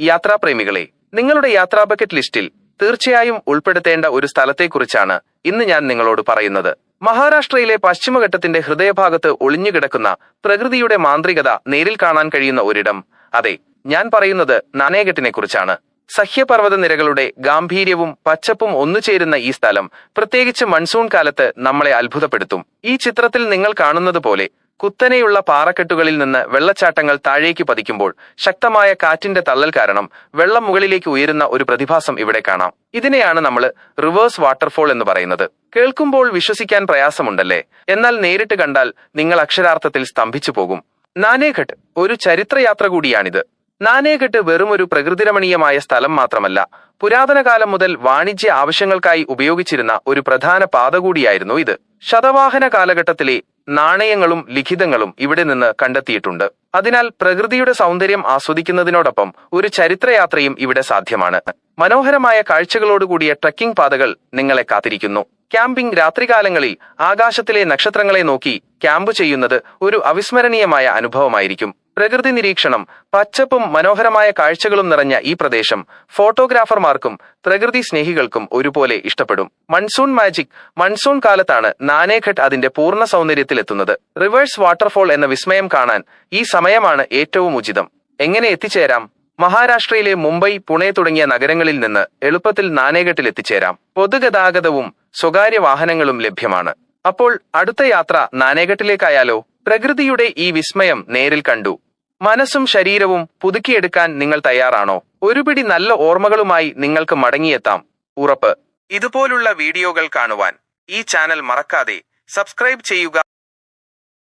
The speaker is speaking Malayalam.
യാത്രാപ്രേമികളെ, നിങ്ങളുടെ യാത്രാ ബക്കറ്റ് ലിസ്റ്റിൽ തീർച്ചയായും ഉൾപ്പെടുത്തേണ്ട ഒരു സ്ഥലത്തെക്കുറിച്ചാണ് ഇന്ന് ഞാൻ നിങ്ങളോട് പറയുന്നത്. മഹാരാഷ്ട്രയിലെ പശ്ചിമഘട്ടത്തിന്റെ ഹൃദയഭാഗത്ത് ഒളിഞ്ഞുകിടക്കുന്ന പ്രകൃതിയുടെ മാന്ത്രികത നേരിൽ കാണാൻ കഴിയുന്ന ഒരിടം. അതെ, ഞാൻ പറയുന്നത് നാനേഘട്ടിനെക്കുറിച്ചാണ്. സഹ്യപർവ്വത നിരകളുടെ ഗാംഭീര്യവും പച്ചപ്പും ഒന്നുചേരുന്ന ഈ സ്ഥലം പ്രത്യേകിച്ച് മൺസൂൺ കാലത്ത് നമ്മളെ അത്ഭുതപ്പെടുത്തും. ഈ ചിത്രത്തിൽ നിങ്ങൾ കാണുന്നത് പോലെ കുത്തനെയുള്ള പാറക്കെട്ടുകളിൽ നിന്ന് വെള്ളച്ചാട്ടങ്ങൾ താഴേക്ക് പതിക്കുമ്പോൾ ശക്തമായ കാറ്റിന്റെ തള്ളൽ കാരണം വെള്ളം മുകളിലേക്ക് ഉയരുന്ന ഒരു പ്രതിഭാസം ഇവിടെ കാണാം. ഇതിനെയാണ് നമ്മൾ റിവേഴ്സ് വാട്ടർഫോൾ എന്ന് പറയുന്നത്. കേൾക്കുമ്പോൾ വിശ്വസിക്കാൻ പ്രയാസമുണ്ടല്ലേ? എന്നാൽ നേരിട്ട് കണ്ടാൽ നിങ്ങൾ അക്ഷരാർത്ഥത്തിൽ സ്തംഭിച്ചു പോകും. നാനേഘട്ട് ഒരു ചരിത്രയാത്ര കൂടിയാണിത്. നാനേഘട്ട് വെറുമൊരു പ്രകൃതിരമണീയമായ സ്ഥലം മാത്രമല്ല, പുരാതന കാലം മുതൽ വാണിജ്യ ആവശ്യങ്ങൾക്കായി ഉപയോഗിച്ചിരുന്ന ഒരു പ്രധാന പാത കൂടിയായിരുന്നു ഇത്. ശതവാഹന കാലഘട്ടത്തിലെ നാണയങ്ങളും ലിഖിതങ്ങളും ഇവിടെ നിന്ന് കണ്ടെത്തിയിട്ടുണ്ട്. അതിനാൽ പ്രകൃതിയുടെ സൗന്ദര്യം ആസ്വദിക്കുന്നതിനോടൊപ്പം ഒരു ചരിത്രയാത്രയും ഇവിടെ സാധ്യമാണ്. മനോഹരമായ കാഴ്ചകളോടുകൂടിയ ട്രക്കിംഗ് പാതകൾ നിങ്ങളെ കാത്തിരിക്കുന്നു. ക്യാമ്പിംഗ് രാത്രികാലങ്ങളിൽ ആകാശത്തിലെ നക്ഷത്രങ്ങളെ നോക്കി ക്യാമ്പ് ചെയ്യുന്നത് ഒരു അവിസ്മരണീയമായ അനുഭവമായിരിക്കും. പ്രകൃതി നിരീക്ഷണം, പച്ചപ്പും മനോഹരമായ കാഴ്ചകളും നിറഞ്ഞ ഈ പ്രദേശം ഫോട്ടോഗ്രാഫർമാർക്കും പ്രകൃതി സ്നേഹികൾക്കും ഒരുപോലെ ഇഷ്ടപ്പെടും. Monsoon magic. മൺസൂൺ കാലത്താണ് നാനേഘട്ട് അതിന്റെ പൂർണ്ണ സൗന്ദര്യത്തിലെത്തുന്നത്. റിവേഴ്സ് വാട്ടർഫോൾ എന്ന വിസ്മയം കാണാൻ ഈ സമയമാണ് ഏറ്റവും ഉചിതം. എങ്ങനെ എത്തിച്ചേരാം? മഹാരാഷ്ട്രയിലെ മുംബൈ, പുണെ തുടങ്ങിയ നഗരങ്ങളിൽ നിന്ന് എളുപ്പത്തിൽ നാനേഘട്ടിൽ എത്തിച്ചേരാം. പൊതുഗതാഗതവും സ്വകാര്യ വാഹനങ്ങളും ലഭ്യമാണ്. അപ്പോൾ അടുത്ത യാത്ര നാനേഘട്ടിലേക്കായാലോ? പ്രകൃതിയുടെ ഈ വിസ്മയം നേരിൽ കണ്ടു മനസ്സും ശരീരവും പുതുക്കിയെടുക്കാൻ നിങ്ങൾ തയ്യാറാണോ? ഒരുപിടി നല്ല ഓർമ്മകളുമായി നിങ്ങൾക്ക് മടങ്ങിയെത്താം, ഉറപ്പ്. ഇതുപോലുള്ള വീഡിയോകൾ കാണുവാൻ ഈ ചാനൽ മറക്കാതെ സബ്സ്ക്രൈബ് ചെയ്യുക.